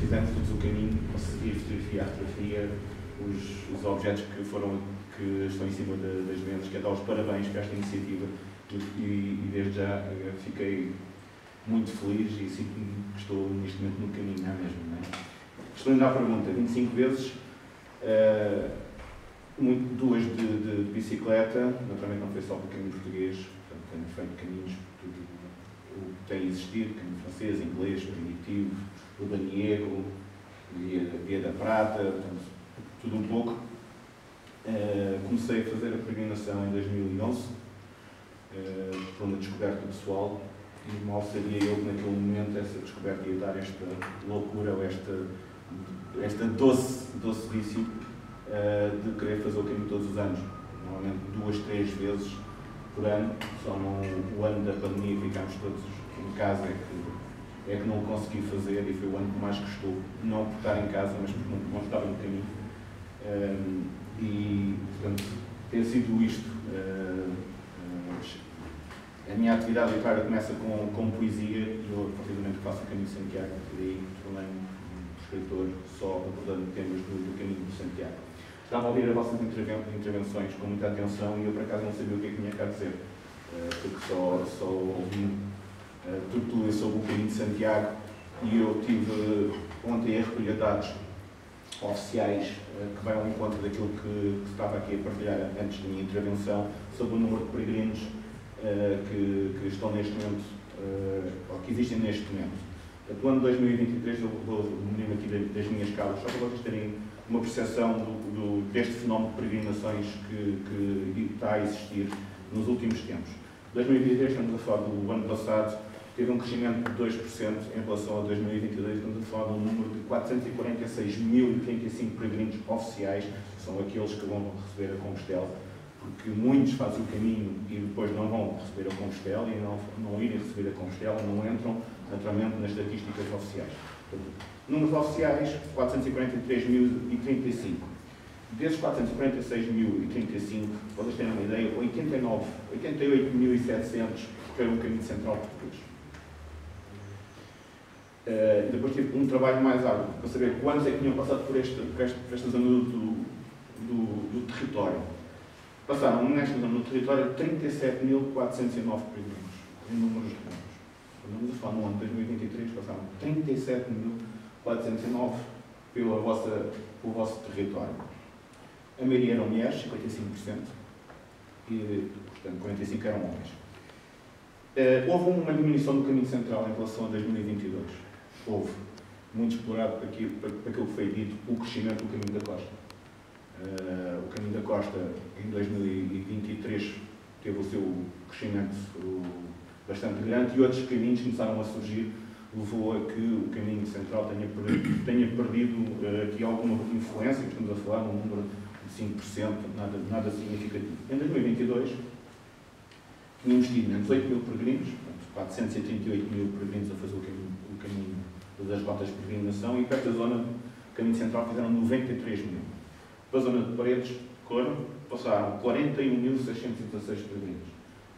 fizemos todos o caminho, consegui fotografia os objetos que estão em cima das vendas, quero dar os parabéns para esta iniciativa e desde já fiquei muito feliz e sinto-me que estou neste momento no caminho, não é mesmo? Não é? Respondendo à pergunta, 25 vezes, duas de bicicleta, naturalmente não foi só para o caminho português, portanto, tenho feito caminhos por tudo o que tem existido, caminho francês, inglês, primitivo, o Daniego, Via da Prata, portanto, tudo um pouco. Comecei a fazer a peregrinação em 2011, por uma descoberta pessoal, e mal sabia eu que naquele momento essa descoberta ia dar esta loucura, ou esta doce vício de querer fazer o caminho todos os anos. Normalmente 2, 3 vezes por ano, só no ano da pandemia ficámos todos em casa é que não o consegui fazer, e foi o ano que mais custou, não por estar em casa, mas porque não estava no caminho. E, portanto, tem sido isto. A minha atividade literária começa com poesia, e eu, a partir do momento que faço o Caminho de Santiago, daí tornei-me um escritor só abordando temas do Caminho de Santiago. Estava a ouvir as vossas intervenções com muita atenção e eu, por acaso, não sabia o que é que tinha cá a dizer, porque só ouvi tudo sobre o Caminho de Santiago, e eu tive ontem a recolher dados oficiais que vão ao encontro daquilo que estava aqui a partilhar antes da minha intervenção sobre o número de peregrinos que estão neste momento, ou que existem neste momento. Do ano de 2023, eu vou munir-me aqui das minhas causas, só para vocês terem uma percepção deste fenómeno de peregrinações que está a existir nos últimos tempos. 2023, estamos a falar do ano passado, teve um crescimento de 2% em relação a 2022, estamos a falar de um número de 446.035 peregrinos oficiais, que são aqueles que vão receber a Compostela, porque muitos fazem o caminho e depois não vão receber a Compostela, e não irem receber a Compostela, não entram naturalmente nas estatísticas oficiais. Números oficiais, 443.035. Desses 446.035, vocês terem uma ideia, 88.700 percorreram o caminho central português. Depois tive um trabalho mais árduo, para saber quantos é que tinham passado por esta zona do território. Passaram nesta zona do território 37.409 peregrinos, em números redondos. Vamos a falar no ano de 2023, passaram 37.409 pelo vosso território. A maioria eram mulheres, 55%, e, portanto, 45% eram homens. Houve uma diminuição do caminho central em relação a 2022. Houve, muito explorado para aquilo que foi dito, o crescimento do caminho da costa. O caminho da costa, em 2023, teve o seu crescimento bastante grande, e outros caminhos começaram a surgir, levou a que o caminho central tenha perdido aqui alguma influência, estamos a falar num número de 5%, nada significativo. Em 2022, tínhamos tido menos 8.000 peregrinos, 438.000 peregrinos a fazer o caminho das rotas de peregrinação, e para esta zona, o caminho central, fizeram 93.000. Para a zona de Paredes, Coro, passaram 41.616 peregrinos.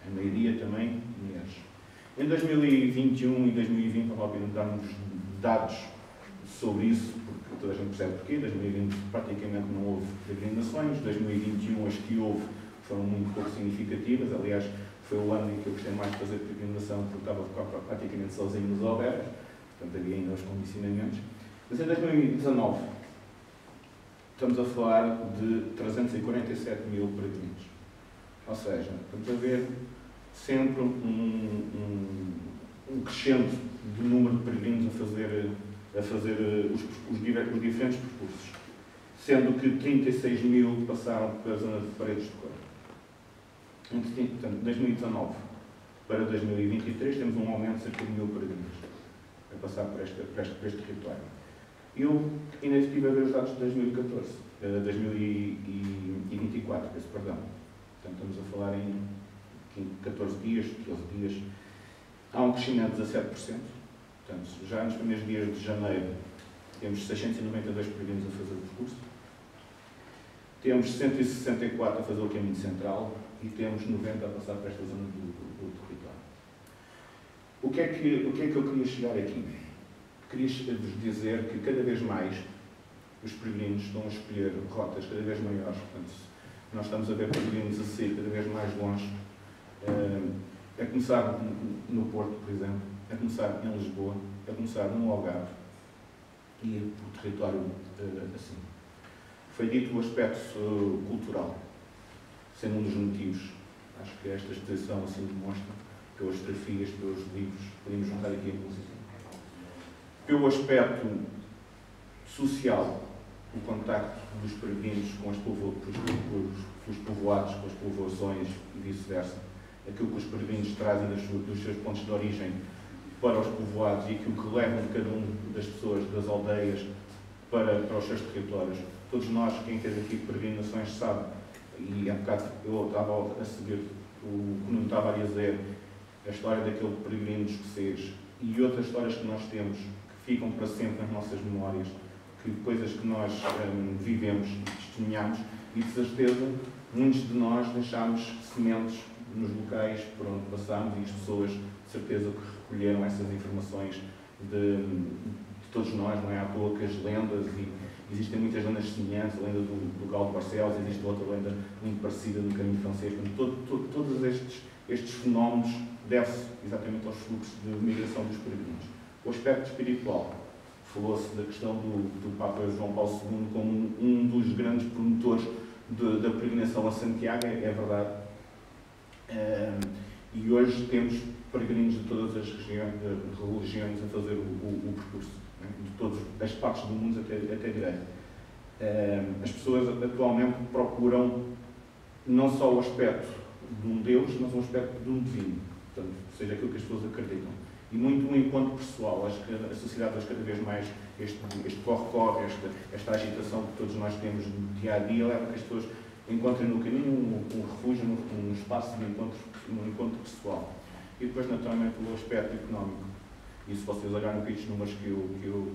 A maioria também mulheres. Em 2021 e 2020, não vale a pena darmos dados sobre isso, porque toda a gente percebe porquê. Em 2020 praticamente não houve peregrinações, 2021 as que houve foram muito pouco significativas. Aliás, foi o ano em que eu gostei mais de fazer peregrinação, porque estava a ficar praticamente sozinho nos albergues, portanto havia ainda os condicionamentos. Mas em 2019, estamos a falar de 347.000 peregrinos. Ou seja, estamos a ver sempre um crescente do número de peregrinos a fazer os diferentes percursos, sendo que 36.000 passaram pela zona de Paredes de Coro. Portanto, de 2019 para 2023 temos um aumento de cerca de 1.000 peregrinos a passar por este território. Eu ainda estive a ver os dados de 2024, perdão. Portanto, estamos a falar em 14 dias, 12 dias. Há um crescimento de 17%. Portanto, já nos primeiros dias de janeiro temos 692 peregrinos a fazer o percurso. Temos 164 a fazer o caminho central e temos 90 a passar por esta zona do território. O que é que eu queria chegar aqui? queria-vos dizer que cada vez mais os peregrinos estão a escolher rotas cada vez maiores. Portanto, nós estamos a ver peregrinos a sair cada vez mais longe, a começar no Porto, por exemplo, a começar em Lisboa, a começar no Algarve e por território assim. Foi dito o aspecto cultural, sendo um dos motivos. Acho que esta exposição assim demonstra, pelas fotografias, pelos livros, podemos juntar aqui a música. Pelo aspecto social, o contacto dos peregrinos com os povoados, com as povoações e vice-versa, aquilo que os peregrinos trazem dos seus pontos de origem para os povoados e aquilo que levam de cada uma das pessoas das aldeias para os seus territórios. Todos nós, quem teve aqui peregrinações, sabe, e há bocado eu estava a seguir o que não estava a dizer, a história daquele peregrino escocês e outras histórias que nós temos que ficam para sempre nas nossas memórias, que coisas que nós vivemos e testemunhamos, e de certeza muitos de nós deixámos sementes nos locais por onde passámos e as pessoas de certeza que recolheram essas informações de todos nós, não é à toa que as lendas, e existem muitas lendas semelhantes, a lenda do Galo de Barcelos, existe outra lenda muito parecida do Caminho Francês. Todos estes fenómenos devem-se exatamente aos fluxos de migração dos peregrinos. O aspecto espiritual, falou-se da questão do Papa João Paulo II como um dos grandes promotores da peregrinação a Santiago, é verdade. E hoje temos peregrinos de todas as religiões a fazer o percurso, né? De todas as partes do mundo até a igreja. As pessoas atualmente procuram não só o aspecto de um Deus, mas um aspecto de um divino, portanto, seja aquilo que as pessoas acreditam. E muito um encontro pessoal. Acho que a sociedade hoje cada vez mais, este corre-corre, esta agitação que todos nós temos no dia-a-dia, leva a que as pessoas encontrem no caminho um refúgio, um espaço de encontro, um encontro pessoal. E depois, naturalmente, o aspecto económico. E se vocês olharem para estes números que eu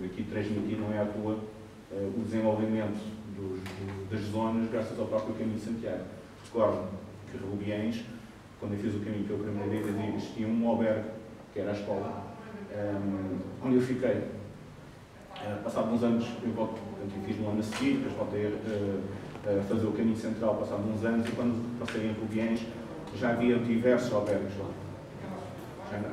aqui transmiti, não é à toa o desenvolvimento das zonas graças ao próprio Caminho de Santiago. Recordo que Rubiães, quando eu fiz o caminho pelo Caminho da Vida, existia um albergue, que era a escola, onde eu fiquei. Passado uns anos, eu fiz um ano a seguir, depois voltei a fazer o caminho central, passado uns anos, e quando passei em Rubiães, já havia diversos albergues lá.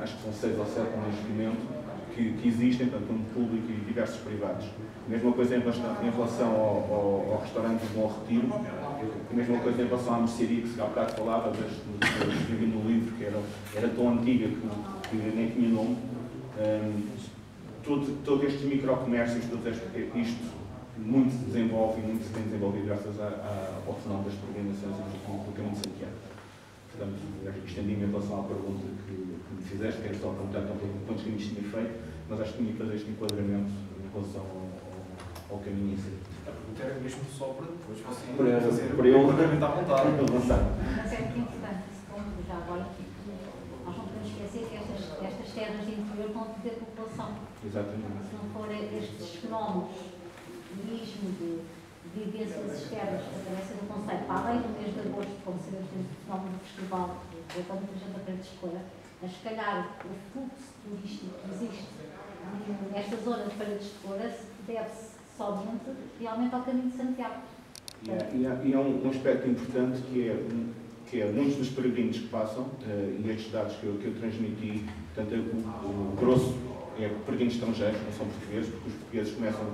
Acho que são 6 ou 7 neste momento que existem, tanto um público e diversos privados. A mesma coisa em relação ao restaurante do Bom Retiro, a mesma coisa em relação à mercearia, que se há bocado falava, escrevi no livro, que era tão antiga que nem tinha nome. Todos estes microcomércios, isto muito se desenvolve e muito se tem desenvolvido graças ao fenómeno das peregrinações do Caminho de Santiago. Portanto, estendi-me em relação à pergunta que me fizeste, que era só perguntar quantos caminhos tinha feito, mas acho que tinha que fazer este enquadramento em relação ao caminho em si. A pergunta era mesmo só para depois você fazer para eu enquadramento à vontade. Mas é muito importante esse ponto, já agora, nós não podemos esquecer que estas terras de interior vão ter população. Exatamente. Se não for estes fenómenos de turismo, de vivência das terras, a cabeça do Conselho, para além do mês de agosto, como sabemos, temos o fenómeno do festival, que é muita gente a Feira de Escola, mas se calhar o fluxo turístico que existe nesta zona de Feira de Escola deve-se somente realmente ao Caminho de Santiago. E há um aspecto importante que é muitos dos peregrinos que passam, e estes dados que eu transmiti, portanto, o grosso é peregrinos estrangeiros, não são portugueses, porque os portugueses começam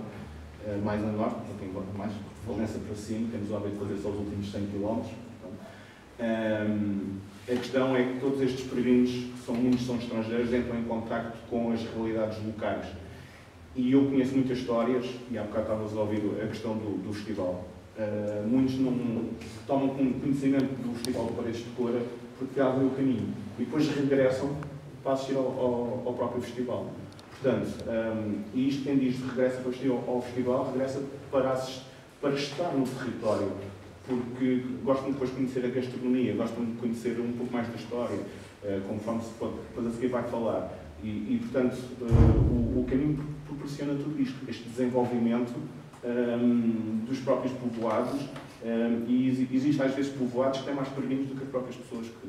mais a norte, não tem mais, começa para cima, temos o hábito de fazer só os últimos 100 km. A questão é que todos estes peregrinos, muitos são estrangeiros, entram em contacto com as realidades locais. E eu conheço muitas histórias, e há bocado estávamos a ouvir a questão do festival. Muitos não tomam conhecimento do Festival de Paredes de Cora porque fazem o caminho e depois regressam para assistir ao próprio festival. Portanto, e isto quem diz regressa para assistir ao festival, regressa para estar no território, porque gostam depois de conhecer a gastronomia, gostam de conhecer um pouco mais da história, conforme se pode, depois a seguir vai falar. E portanto, o caminho proporciona tudo isto, este desenvolvimento dos próprios povoados, e existem às vezes povoados que têm mais peregrinos do que as próprias pessoas que